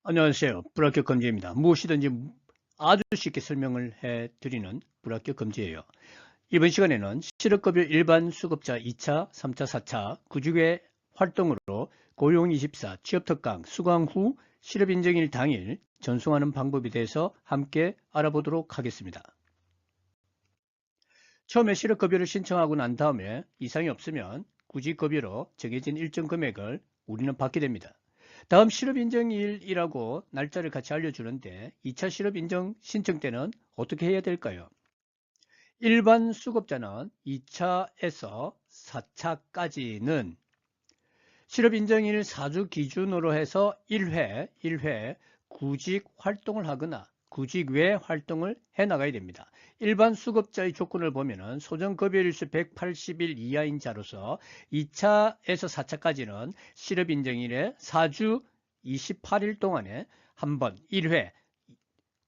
안녕하세요. 불합격 검지입니다. 무엇이든지 아주 쉽게 설명을 해드리는 불합격 검지예요. 이번 시간에는 실업급여 일반 수급자 2차, 3차, 4차 구직외 활동으로 고용24 취업특강 수강 후 실업인정일 당일 전송하는 방법에 대해서 함께 알아보도록 하겠습니다. 처음에 실업급여를 신청하고 난 다음에 이상이 없으면 구직급여로 정해진 일정 금액을 우리는 받게 됩니다. 다음 실업인정일이라고 날짜를 같이 알려주는데 2차 실업인정 신청 때는 어떻게 해야 될까요? 일반 수급자는 2차에서 4차까지는 실업인정일 4주 기준으로 해서 1회 구직 활동을 하거나 구직 외 활동을 해나가야 됩니다. 일반 수급자의 조건을 보면 소정급여일수 180일 이하인 자로서 2차에서 4차까지는 실업인정일에 4주 28일 동안에 한 번 1회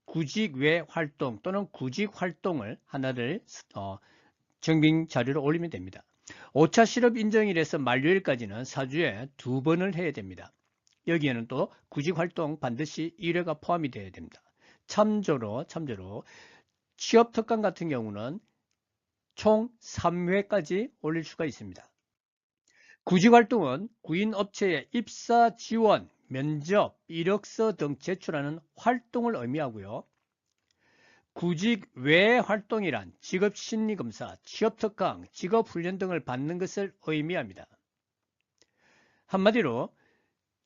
구직 외 활동 또는 구직 활동을 하나를 증빙 자료로 올리면 됩니다. 5차 실업인정일에서 만료일까지는 4주에 2번을 해야 됩니다. 여기에는 또 구직활동 반드시 1회가 포함이 되어야 됩니다. 참조로 취업특강 같은 경우는 총 3회까지 올릴 수가 있습니다. 구직활동은 구인업체에 입사 지원, 면접, 이력서 등 제출하는 활동을 의미하고요. 구직 외 활동이란 직업심리검사, 취업특강, 직업훈련 등을 받는 것을 의미합니다. 한마디로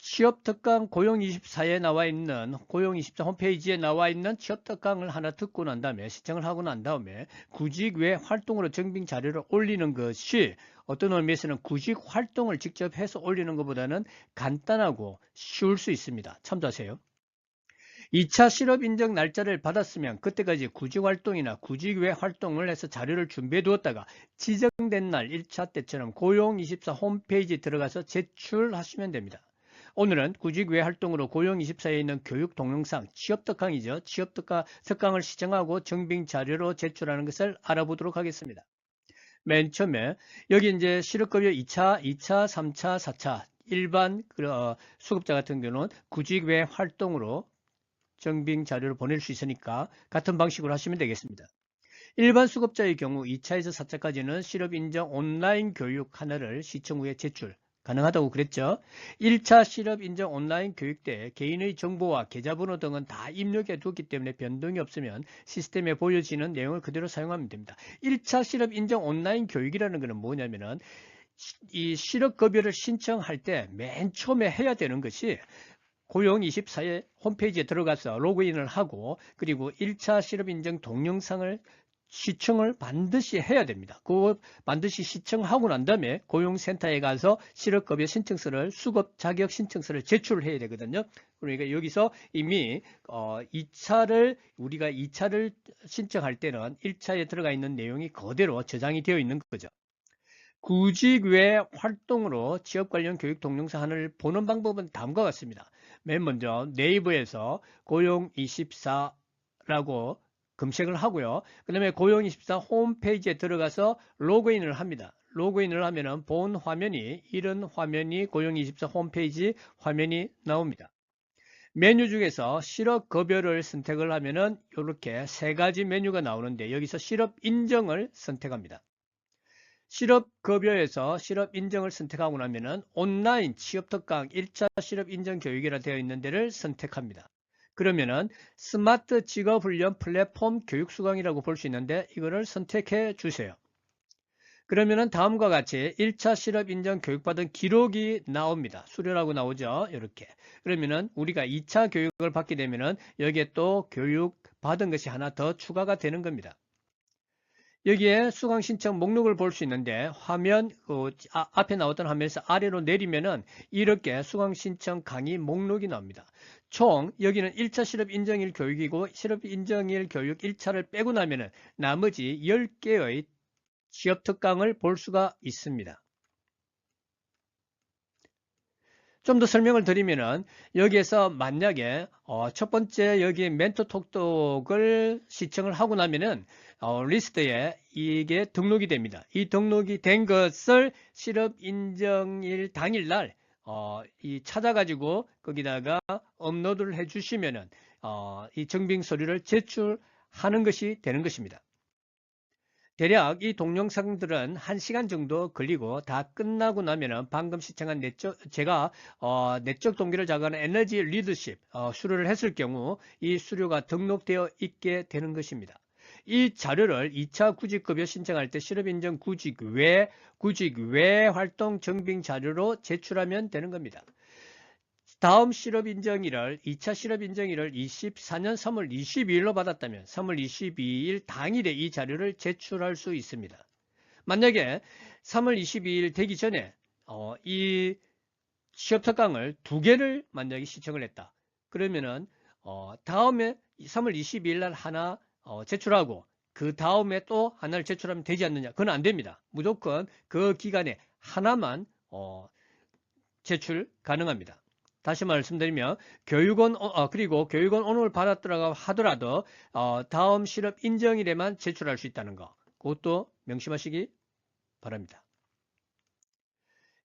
취업특강 고용24에 나와 있는 고용24 홈페이지에 나와 있는 취업특강을 하나 듣고 난 다음에 시청을 하고 난 다음에 구직 외 활동으로 증빙 자료를 올리는 것이 어떤 의미에서는 구직 활동을 직접 해서 올리는 것보다는 간단하고 쉬울 수 있습니다. 참조하세요. 2차 실업 인정 날짜를 받았으면 그때까지 구직 활동이나 구직 외 활동을 해서 자료를 준비해 두었다가 지정된 날 1차 때처럼 고용24 홈페이지에 들어가서 제출하시면 됩니다. 오늘은 구직 외 활동으로 고용24에 있는 교육 동영상 취업특강이죠. 취업특강을 시청하고 증빙 자료로 제출하는 것을 알아보도록 하겠습니다. 맨 처음에 여기 이제 실업급여 2차, 3차, 4차 일반 수급자 같은 경우는 구직 외 활동으로 증빙 자료를 보낼 수 있으니까 같은 방식으로 하시면 되겠습니다. 일반 수급자의 경우 2차에서 4차까지는 실업인정 온라인 교육 하나를 시청 후에 제출 가능하다고 그랬죠. 1차 실업인정 온라인 교육 때 개인의 정보와 계좌번호 등은 다 입력해 두었기 때문에 변동이 없으면 시스템에 보여지는 내용을 그대로 사용하면 됩니다. 1차 실업인정 온라인 교육이라는 것은 뭐냐면은 이 실업급여를 신청할 때 맨 처음에 해야 되는 것이 고용24의 홈페이지에 들어가서 로그인을 하고 그리고 1차 실업인정 동영상을 시청을 반드시 해야 됩니다. 그거 반드시 시청하고 난 다음에 고용센터에 가서 실업급여 신청서를 수급 자격 신청서를 제출해야 되거든요. 그러니까 여기서 이미 2차를 우리가 2차를 신청할 때는 1차에 들어가 있는 내용이 그대로 저장이 되어 있는 거죠. 구직 외 활동으로 취업 관련 교육 동영상 하나를 보는 방법은 다음과 같습니다. 맨 먼저 네이버에서 고용24라고 검색을 하고요. 그 다음에 고용24 홈페이지에 들어가서 로그인을 합니다. 로그인을 하면은 본 화면이 이런 화면이 고용24 홈페이지 화면이 나옵니다. 메뉴 중에서 실업급여를 선택을 하면은 이렇게 세 가지 메뉴가 나오는데 여기서 실업인정을 선택합니다. 실업급여에서 실업인정을 선택하고 나면은 온라인 취업특강 1차 실업인정 교육이라 되어 있는 데를 선택합니다. 그러면은 스마트 직업훈련 플랫폼 교육수강이라고 볼 수 있는데 이거를 선택해 주세요. 그러면은 다음과 같이 1차 실업인정 교육받은 기록이 나옵니다. 수료라고 나오죠. 이렇게. 그러면은 우리가 2차 교육을 받게 되면은 여기에 또 교육 받은 것이 하나 더 추가가 되는 겁니다. 여기에 수강 신청 목록을 볼 수 있는데 화면 앞에 나왔던 화면에서 아래로 내리면은 이렇게 수강 신청 강의 목록이 나옵니다. 총 여기는 1차 실업 인정일 교육이고 실업 인정일 교육 1차를 빼고 나면은 나머지 10개의 취업 특강을 볼 수가 있습니다. 좀 더 설명을 드리면은 여기에서 만약에 첫 번째 여기 멘토 톡톡을 시청을 하고 나면은 리스트에 이게 등록이 됩니다. 이 등록이 된 것을 실업 인정일 당일날 이 찾아가지고 거기다가 업로드를 해주시면은 이 증빙 서류를 제출하는 것이 되는 것입니다. 대략 이 동영상들은 1시간 정도 걸리고 다 끝나고 나면은 방금 시청한 제가 내적 동기를 자극하는 에너지 리더십 수료를 했을 경우 이 수료가 등록되어 있게 되는 것입니다. 이 자료를 2차 구직급여 신청할 때 실업인정 구직 외 활동 증빙 자료로 제출하면 되는 겁니다. 다음 실업인정일을 2차 실업인정일을 24년 3월 22일로 받았다면 3월 22일 당일에 이 자료를 제출할 수 있습니다. 만약에 3월 22일 되기 전에 이 취업특강을 2개를 만약에 시청을 했다. 그러면은 다음에 3월 22일 날 하나 제출하고 그 다음에 또 하나를 제출하면 되지 않느냐? 그건 안 됩니다. 무조건 그 기간에 하나만 제출 가능합니다. 다시 말씀드리면 그리고 교육원 오늘 받았더라고 하더라도 다음 실업 인정일에만 제출할 수 있다는 거, 그것도 명심하시기 바랍니다.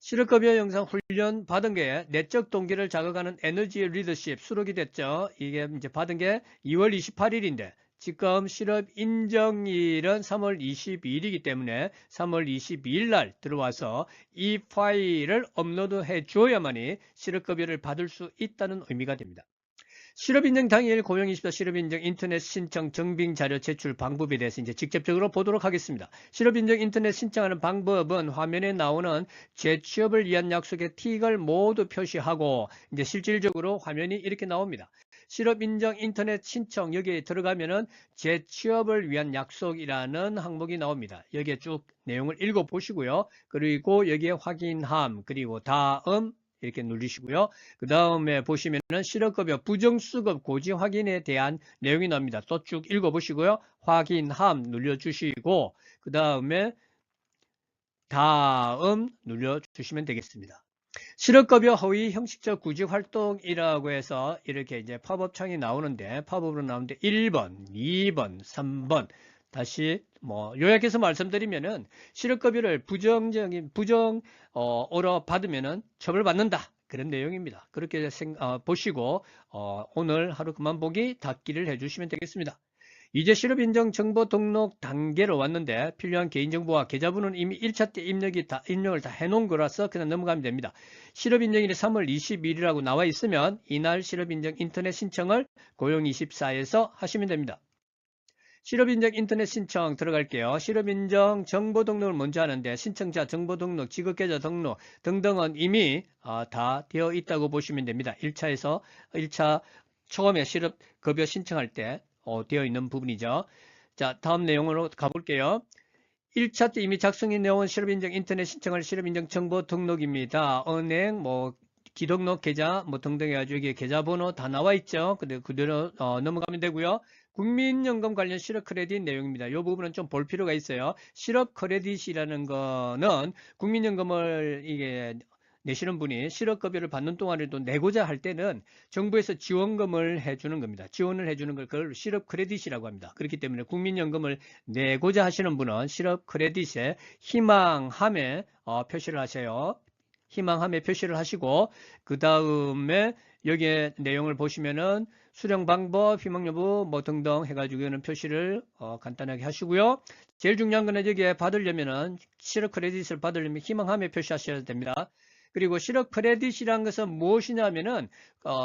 실업급여 영상 훈련 받은 게 내적 동기를 자극하는 에너지 리더십 수록이 됐죠. 이게 이제 받은 게 2월 28일인데 지금 실업 인정일은 3월 22일이기 때문에 3월 22일 날 들어와서 이 파일을 업로드해 줘야만이 실업급여를 받을 수 있다는 의미가 됩니다. 실업인정 당일 고용24 실업인정 인터넷 신청 증빙 자료 제출 방법에 대해서 이제 직접적으로 보도록 하겠습니다. 실업인정 인터넷 신청하는 방법은 화면에 나오는 재취업을 위한 약속의 틱을 모두 표시하고 이제 실질적으로 화면이 이렇게 나옵니다. 실업인정 인터넷 신청 여기에 들어가면은 재취업을 위한 약속이라는 항목이 나옵니다. 여기에 쭉 내용을 읽어보시고요. 그리고 여기에 확인함 그리고 다음 이렇게 누르시고요. 그 다음에 보시면은 실업급여 부정수급 고지 확인에 대한 내용이 나옵니다. 또 쭉 읽어보시고요. 확인함 눌러주시고 그 다음에 다음 눌러주시면 되겠습니다. 실업급여 허위 형식적 구직 활동이라고 해서 이렇게 이제 팝업 창이 나오는데 팝업으로 나오는데 1번, 2번, 3번 다시 요약해서 말씀드리면은 실업급여를 부정어로 받으면은 처벌받는다 그런 내용입니다. 그렇게 보시고 오늘 하루 그만 보기 닫기를 해주시면 되겠습니다. 이제 실업인정 정보 등록 단계로 왔는데 필요한 개인정보와 계좌번호는 이미 1차 때 입력을 다 해놓은 거라서 그냥 넘어가면 됩니다. 실업인정일이 3월 22일이라고 나와 있으면 이날 실업인정 인터넷 신청을 고용24에서 하시면 됩니다. 실업인정 인터넷 신청 들어갈게요. 실업인정 정보 등록을 먼저 하는데 신청자 정보 등록, 지급계좌 등록 등등은 이미 다 되어 있다고 보시면 됩니다. 1차 처음에 실업급여 신청할 때 되어 있는 부분이죠. 자, 다음 내용으로 가볼게요. 1차 때 이미 작성해 내온 실업인정 인터넷 신청할 실업인정 정보 등록입니다. 은행, 기등록 계좌, 등등 해가지고 여기 계좌번호 다 나와 있죠. 근데 그대로 넘어가면 되고요. 국민연금 관련 실업 크레딧 내용입니다. 이 부분은 좀 볼 필요가 있어요. 실업 크레딧이라는 거는 국민연금을 내시는 분이 실업급여를 받는 동안에도 내고자 할 때는 정부에서 지원금을 해주는 겁니다. 지원을 해주는 걸 그걸 실업 크레딧이라고 합니다. 그렇기 때문에 국민연금을 내고자 하시는 분은 실업 크레딧에 희망함에 표시를 하세요. 희망함에 표시를 하시고 그 다음에 여기에 내용을 보시면은 수령 방법, 희망 여부 등등 해가지고는 표시를 간단하게 하시고요. 제일 중요한 거는 여기에 받으려면은 실업 크레딧을 받으려면 희망함에 표시하셔야 됩니다. 그리고 실업 크레딧이라는 것은 무엇이냐면은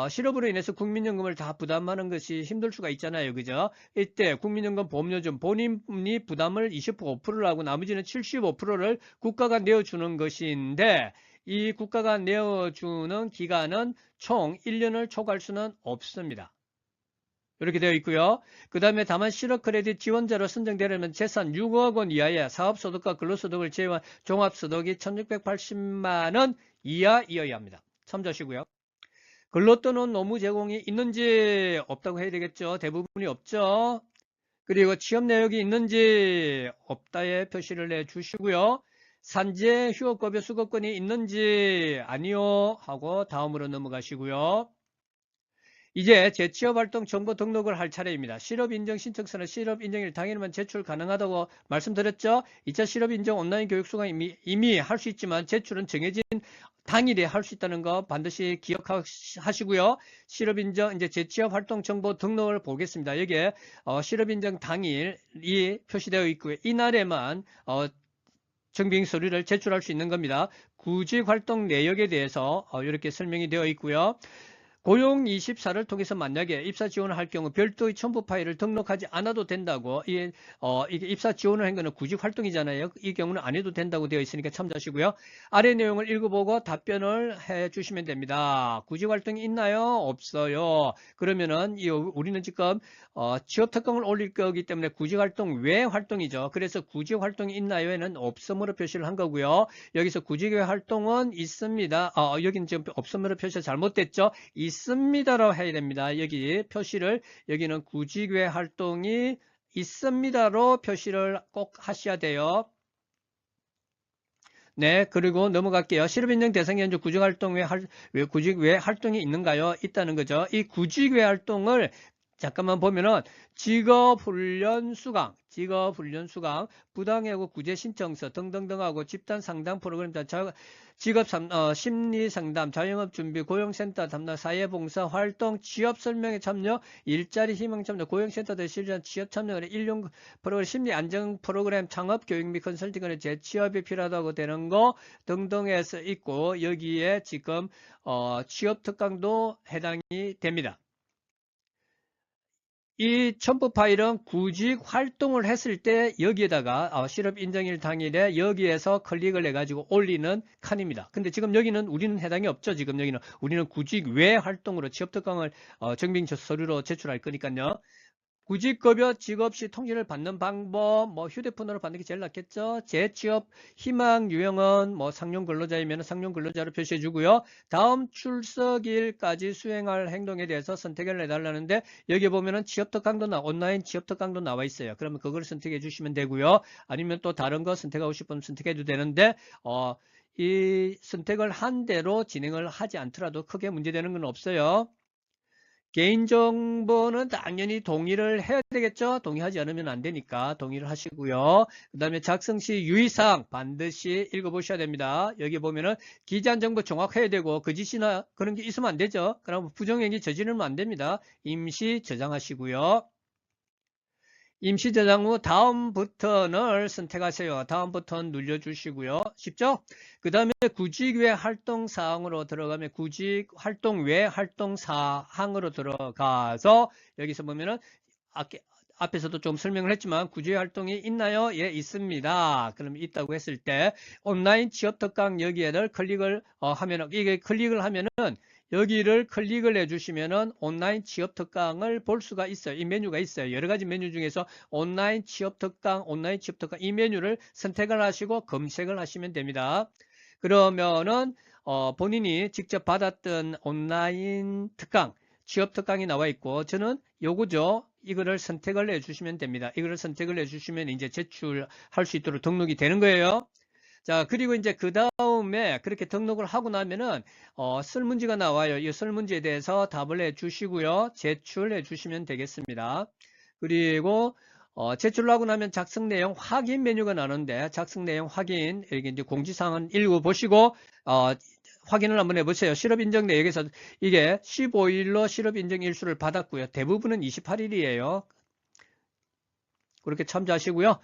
실업으로 인해서 국민연금을 다 부담하는 것이 힘들 수가 있잖아요. 그죠? 이때 국민연금 보험료좀 본인이 부담을 25%를 하고 나머지는 75%를 국가가 내어주는 것인데 이 국가가 내어주는 기간은 총 1년을 초과할 수는 없습니다. 이렇게 되어 있고요. 그 다음에 다만 실업 크레딧 지원자로 선정되려면 재산 6억 원 이하의 사업소득과 근로소득을 제외한 종합소득이 1680만 원 이하이어야 합니다. 참조하시고요. 근로 또는 노무 제공이 있는지 없다고 해야 되겠죠. 대부분이 없죠. 그리고 취업 내역이 있는지 없다에 표시를 해주시고요. 산재 휴업급여 수급권이 있는지 아니요 하고 다음으로 넘어가시고요. 이제 재취업활동 정보 등록을 할 차례입니다. 실업인정 신청서는 실업인정일 당일만 제출 가능하다고 말씀드렸죠. 2차 실업인정 온라인 교육수강 이미 할 수 있지만 제출은 정해진 당일에 할 수 있다는 거 반드시 기억하시고요. 실업인정 이제 재취업 활동 정보 등록을 보겠습니다. 여기에 실업인정 당일이 표시되어 있고요. 이날에만 증빙 서류를 제출할 수 있는 겁니다. 구직 활동 내역에 대해서 이렇게 설명이 되어 있고요. 고용24를 통해서 만약에 입사 지원을 할 경우 별도의 첨부 파일을 등록하지 않아도 된다고, 이게 입사 지원을 한 거는 구직 활동이잖아요. 이 경우는 안 해도 된다고 되어 있으니까 참조하시고요. 아래 내용을 읽어보고 답변을 해 주시면 됩니다. 구직 활동이 있나요? 없어요. 그러면은 우리는 지금 취업 특강을 올릴 거기 때문에 구직 활동 외 활동이죠. 그래서 구직 활동이 있나요에는 없음으로 표시를 한 거고요. 여기서 구직 외 활동은 있습니다. 여기는 지금 없음으로 표시가 잘못됐죠. 있습니다라고 해야 됩니다. 여기 표시를, 여기는 구직 외 활동이 있습니다로 표시를 꼭 하셔야 돼요. 네, 그리고 넘어갈게요. 실업인정 대상이 현재 구직 활동 외 구직 외 활동이 있는가요? 있다는 거죠. 이 구직 외 활동을 잠깐만 보면은 직업훈련 수강, 부당해고 구제 신청서 등등등하고 집단 상담 프로그램, 직업 심리 상담, 자영업 준비, 고용센터 담당, 사회봉사 활동, 취업 설명에 참여, 일자리 희망 참여, 고용센터 대 실전 취업 참여, 일용 프로그램, 심리 안정 프로그램, 창업 교육 및 컨설팅을 재취업이 필요하다고 되는 거 등등해서 있고, 여기에 지금 취업 특강도 해당이 됩니다. 이 첨부 파일은 구직 활동을 했을 때 여기에다가 실업 인정일 당일에 여기에서 클릭을 해가지고 올리는 칸입니다. 근데 지금 여기는 우리는 해당이 없죠. 지금 여기는 우리는 구직 외 활동으로 취업 특강을 증빙 서류로 제출할 거니까요. 구직급여 직업시 통지를 받는 방법, 휴대폰으로 받는 게 제일 낫겠죠. 재취업 희망 유형은 상용 근로자이면 상용 근로자로 표시해 주고요. 다음 출석일까지 수행할 행동에 대해서 선택을 해달라는데, 여기 보면은 온라인 취업 특강도 나와 있어요. 그러면 그걸 선택해 주시면 되고요. 아니면 또 다른 거 선택하고 싶으면 선택해도 되는데, 이 선택을 한 대로 진행을 하지 않더라도 크게 문제되는 건 없어요. 개인정보는 당연히 동의를 해야 되겠죠. 동의하지 않으면 안 되니까 동의를 하시고요. 그 다음에 작성 시 유의사항 반드시 읽어보셔야 됩니다. 여기 보면은 기재한 정보 정확해야 되고 거짓이나 그런 게 있으면 안 되죠. 그럼 부정행위 저지르면 안 됩니다. 임시 저장하시고요. 임시 저장 후 다음 버튼을 선택하세요. 다음 버튼 눌러주시고요. 쉽죠? 그 다음에 구직 외 활동 사항으로 들어가면 구직 활동 외 활동 사항으로 들어가서 여기서 보면은 앞에서도 좀 설명을 했지만 구직 활동이 있나요? 예, 있습니다. 그럼 있다고 했을 때 온라인 취업 특강 여기에를 클릭을 하면은, 이게 클릭을 하면은 여기를 클릭을 해주시면은 온라인 취업 특강을 볼 수가 있어요. 이 메뉴가 있어요. 여러 가지 메뉴 중에서 온라인 취업 특강 이 메뉴를 선택을 하시고 검색을 하시면 됩니다. 그러면은 본인이 직접 받았던 온라인 특강, 취업 특강이 나와 있고, 저는 요거죠. 이거를 선택을 해주시면 됩니다. 이거를 선택을 해주시면 이제 제출할 수 있도록 등록이 되는 거예요. 자, 그리고 이제 그 다음에 그렇게 등록을 하고 나면은 설문지가 나와요. 이 설문지에 대해서 답을 해 주시고요. 제출해 주시면 되겠습니다. 그리고 제출하고 나면 작성 내용 확인 메뉴가 나오는데, 작성 내용 확인, 여기 이제 공지사항은 읽어보시고 확인을 한번 해보세요. 실업인정 내역에서 이게 15일로 실업인정 일수를 받았고요. 대부분은 28일이에요. 그렇게 참조하시고요.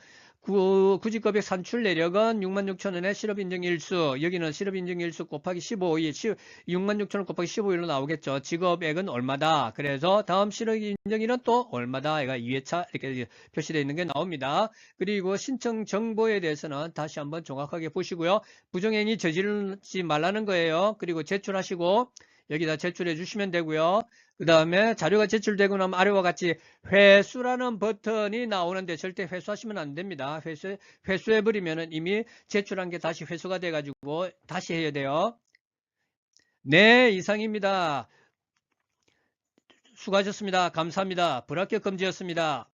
구직급여 산출 내역은 66,000원에 실업인정일수, 여기는 실업인정일수 곱하기 15일, 66,000원 곱하기 15일로 나오겠죠. 직업액은 얼마다. 그래서 다음 실업인정일은 또 얼마다. 얘가 2회차 이렇게 표시되어 있는 게 나옵니다. 그리고 신청 정보에 대해서는 다시 한번 정확하게 보시고요. 부정행위 저지르지 말라는 거예요. 그리고 제출하시고 여기다 제출해 주시면 되고요. 그 다음에 자료가 제출되고 나면 아래와 같이 회수라는 버튼이 나오는데 절대 회수하시면 안 됩니다. 회수해버리면 이미 제출한 게 다시 회수가 돼가지고 다시 해야 돼요. 네, 이상입니다. 수고하셨습니다. 감사합니다. 불합격 금지였습니다.